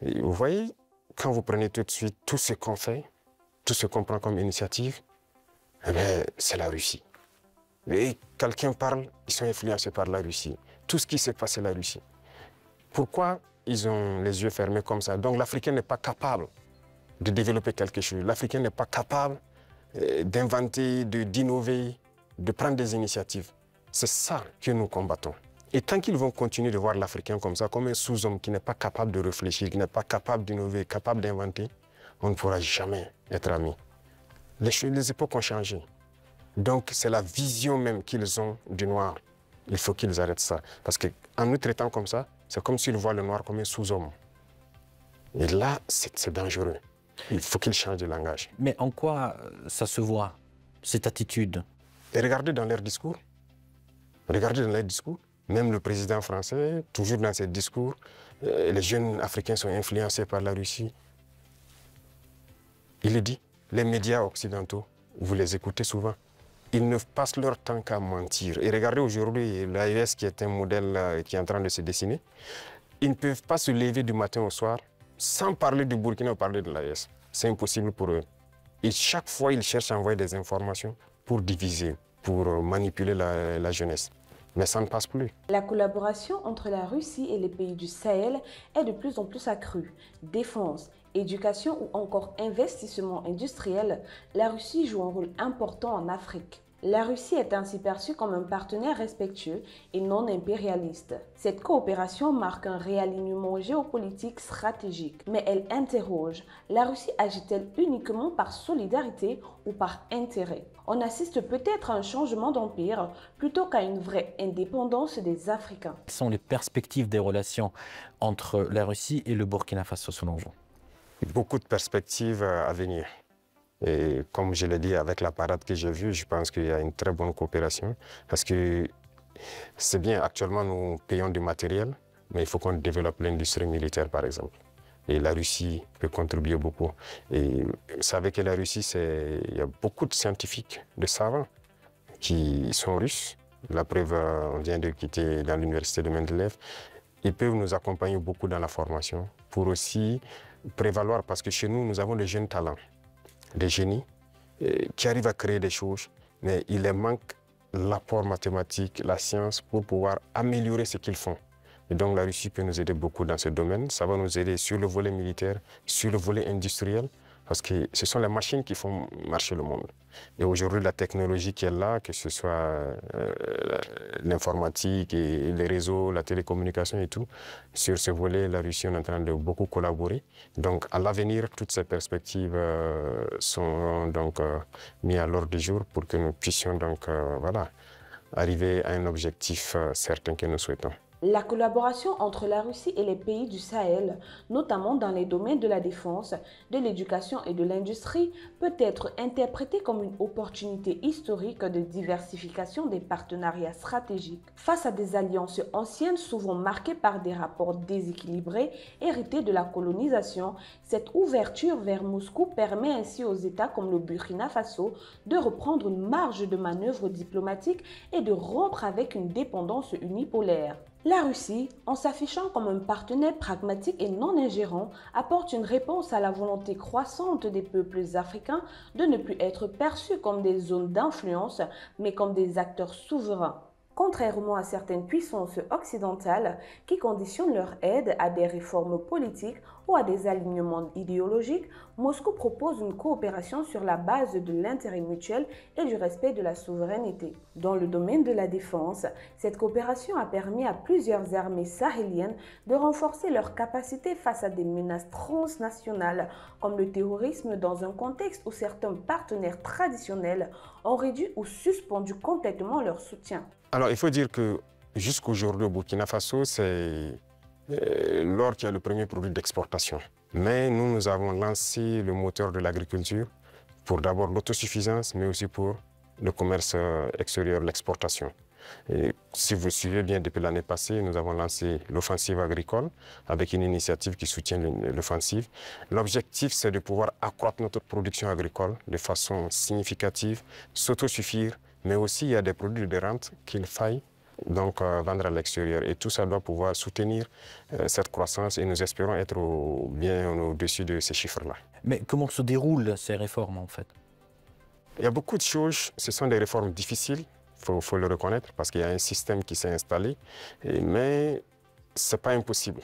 Et vous voyez, quand vous prenez tout de suite tout ce qu'on fait, tout ce qu'on prend comme initiative, eh c'est la Russie. Et quelqu'un parle, ils sont influencés par la Russie. Tout ce qui se passe, c'est la Russie. Pourquoi ils ont les yeux fermés comme ça? Donc l'Africain n'est pas capable de développer quelque chose. L'Africain n'est pas capable d'inventer, d'innover, de prendre des initiatives. C'est ça que nous combattons. Et tant qu'ils vont continuer de voir l'Africain comme ça, comme un sous-homme qui n'est pas capable de réfléchir, qui n'est pas capable d'innover, capable d'inventer, on ne pourra jamais être amis. Les époques ont changé. Donc c'est la vision même qu'ils ont du noir. Il faut qu'ils arrêtent ça. Parce qu'en nous traitant comme ça, c'est comme s'ils voient le noir comme un sous-homme. Et là, c'est dangereux. Il faut qu'ils changent de langage. Mais en quoi ça se voit, cette attitude? Et regardez dans leurs discours. Regardez dans leurs discours. Même le président français, toujours dans ses discours, les jeunes Africains sont influencés par la Russie. Il le dit. Les médias occidentaux, vous les écoutez souvent. Ils ne passent leur temps qu'à mentir. Et regardez aujourd'hui l'AES qui est un modèle qui est en train de se dessiner. Ils ne peuvent pas se lever du matin au soir sans parler du Burkina ou parler de l'AES. C'est impossible pour eux. Et chaque fois, ils cherchent à envoyer des informations pour diviser, pour manipuler la jeunesse. Mais ça ne passe plus. La collaboration entre la Russie et les pays du Sahel est de plus en plus accrue. Défense, éducation ou encore investissement industriel, la Russie joue un rôle important en Afrique. La Russie est ainsi perçue comme un partenaire respectueux et non impérialiste. Cette coopération marque un réalignement géopolitique stratégique, mais elle interroge. La Russie agit-elle uniquement par solidarité ou par intérêt? On assiste peut-être à un changement d'empire plutôt qu'à une vraie indépendance des Africains. Quelles sont les perspectives des relations entre la Russie et le Burkina Faso selon vous? Beaucoup de perspectives à venir. Et comme je l'ai dit, avec la parade que j'ai vue, je pense qu'il y a une très bonne coopération. Parce que c'est bien, actuellement, nous payons du matériel, mais il faut qu'on développe l'industrie militaire, par exemple. Et la Russie peut contribuer beaucoup. Et vous savez que la Russie, il y a beaucoup de scientifiques, de savants, qui sont russes. La preuve, on vient de quitter dans l'université de Mendeleïev. Ils peuvent nous accompagner beaucoup dans la formation pour aussi prévaloir, parce que chez nous, nous avons des jeunes talents, des génies qui arrivent à créer des choses, mais il leur manque l'apport mathématique, la science pour pouvoir améliorer ce qu'ils font. Et donc la Russie peut nous aider beaucoup dans ce domaine. Ça va nous aider sur le volet militaire, sur le volet industriel, parce que ce sont les machines qui font marcher le monde. Et aujourd'hui, la technologie qui est là, que ce soit l'informatique et les réseaux, la télécommunication et tout, sur ce volet, la Russie est en train de beaucoup collaborer. Donc à l'avenir, toutes ces perspectives sont donc mises à l'ordre du jour pour que nous puissions donc voilà, arriver à un objectif certain que nous souhaitons. La collaboration entre la Russie et les pays du Sahel, notamment dans les domaines de la défense, de l'éducation et de l'industrie, peut être interprétée comme une opportunité historique de diversification des partenariats stratégiques. Face à des alliances anciennes souvent marquées par des rapports déséquilibrés hérités de la colonisation, cette ouverture vers Moscou permet ainsi aux États comme le Burkina Faso de reprendre une marge de manœuvre diplomatique et de rompre avec une dépendance unipolaire. La Russie, en s'affichant comme un partenaire pragmatique et non ingérant, apporte une réponse à la volonté croissante des peuples africains de ne plus être perçus comme des zones d'influence, mais comme des acteurs souverains. Contrairement à certaines puissances occidentales qui conditionnent leur aide à des réformes politiques ou à des alignements idéologiques, Moscou propose une coopération sur la base de l'intérêt mutuel et du respect de la souveraineté. Dans le domaine de la défense, cette coopération a permis à plusieurs armées sahéliennes de renforcer leurs capacités face à des menaces transnationales comme le terrorisme dans un contexte où certains partenaires traditionnels ont réduit ou suspendu complètement leur soutien. Alors, il faut dire que jusqu'aujourd'hui, au Burkina Faso, c'est l'or qui est le premier produit d'exportation. Mais nous avons lancé le moteur de l'agriculture pour d'abord l'autosuffisance, mais aussi pour le commerce extérieur, l'exportation. Et si vous suivez bien, depuis l'année passée, nous avons lancé l'offensive agricole avec une initiative qui soutient l'offensive. L'objectif, c'est de pouvoir accroître notre production agricole de façon significative, s'autosuffire, mais aussi il y a des produits de rente qu'il faille donc vendre à l'extérieur. Et tout ça doit pouvoir soutenir cette croissance et nous espérons être bien au-dessus de ces chiffres-là. Mais comment se déroulent ces réformes en fait? Il y a beaucoup de choses, ce sont des réformes difficiles, il faut le reconnaître, parce qu'il y a un système qui s'est installé, mais ce n'est pas impossible.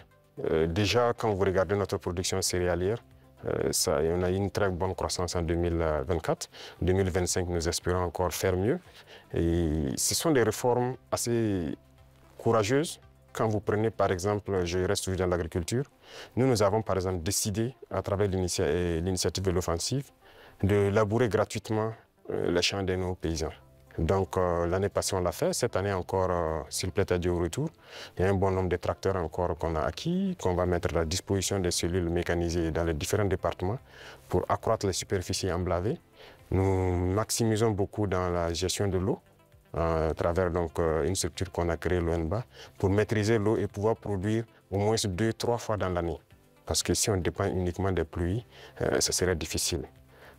Déjà, quand vous regardez notre production céréalière, on a eu une très bonne croissance en 2024. En 2025, nous espérons encore faire mieux. Et ce sont des réformes assez courageuses. Quand vous prenez, par exemple, je reste toujours dans l'agriculture, nous avons par exemple décidé, à travers l'initiative de l'offensive, de labourer gratuitement les champs de nos paysans. Donc l'année passée, on l'a fait. Cette année encore, s'il plaît à Dieu au retour, il y a un bon nombre de tracteurs encore qu'on a acquis, qu'on va mettre à la disposition des cellules mécanisées dans les différents départements pour accroître les superficies emblavées. Nous maximisons beaucoup dans la gestion de l'eau, à travers donc, une structure qu'on a créée, l'ONBA, pour maîtriser l'eau et pouvoir produire au moins 2-3 fois dans l'année. Parce que si on dépend uniquement des pluies, ce serait difficile.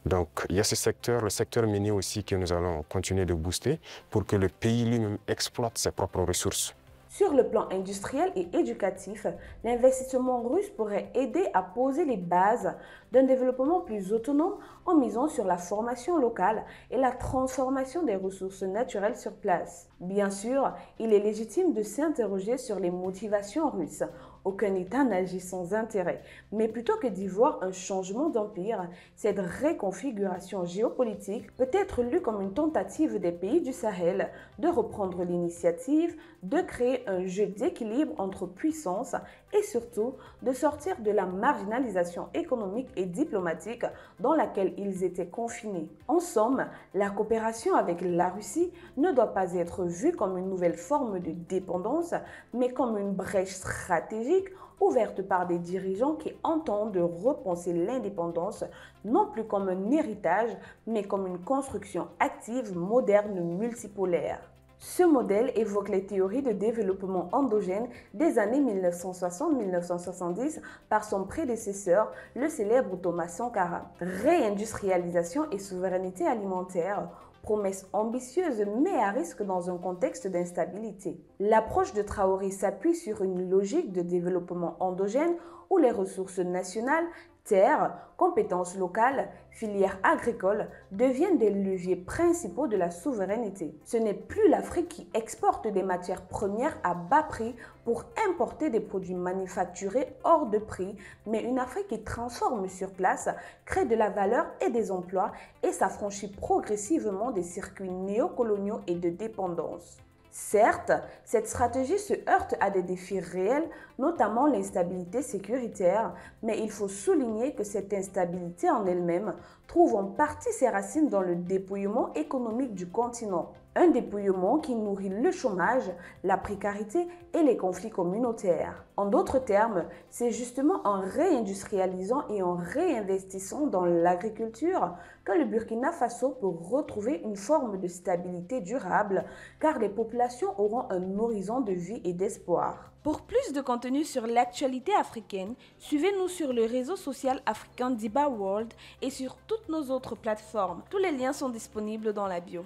Donc il y a ce secteur, le secteur minier aussi, que nous allons continuer de booster pour que le pays lui-même exploite ses propres ressources. Sur le plan industriel et éducatif, l'investissement russe pourrait aider à poser les bases d'un développement plus autonome en misant sur la formation locale et la transformation des ressources naturelles sur place. Bien sûr, il est légitime de s'interroger sur les motivations russes. Aucun État n'agit sans intérêt. Mais plutôt que d'y voir un changement d'empire, cette réconfiguration géopolitique peut être lue comme une tentative des pays du Sahel de reprendre l'initiative, de créer un jeu d'équilibre entre puissances et surtout de sortir de la marginalisation économique et diplomatique dans laquelle ils étaient confinés. En somme, la coopération avec la Russie ne doit pas être vue comme une nouvelle forme de dépendance, mais comme une brèche stratégique ouverte par des dirigeants qui entendent repenser l'indépendance non plus comme un héritage, mais comme une construction active, moderne, multipolaire. Ce modèle évoque les théories de développement endogène des années 1960-1970 par son prédécesseur, le célèbre Thomas Sankara. Réindustrialisation et souveraineté alimentaire, promesse ambitieuse mais à risque dans un contexte d'instabilité. L'approche de Traoré s'appuie sur une logique de développement endogène où les ressources nationales, terres, compétences locales, filières agricoles deviennent des leviers principaux de la souveraineté. Ce n'est plus l'Afrique qui exporte des matières premières à bas prix pour importer des produits manufacturés hors de prix, mais une Afrique qui transforme sur place, crée de la valeur et des emplois et s'affranchit progressivement des circuits néocoloniaux et de dépendance. Certes, cette stratégie se heurte à des défis réels, notamment l'instabilité sécuritaire, mais il faut souligner que cette instabilité en elle-même trouve en partie ses racines dans le dépouillement économique du continent. Un dépouillement qui nourrit le chômage, la précarité et les conflits communautaires. En d'autres termes, c'est justement en réindustrialisant et en réinvestissant dans l'agriculture que le Burkina Faso peut retrouver une forme de stabilité durable, car les populations auront un horizon de vie et d'espoir. Pour plus de contenu sur l'actualité africaine, suivez-nous sur le réseau social africain Diba World et sur toutes nos autres plateformes. Tous les liens sont disponibles dans la bio.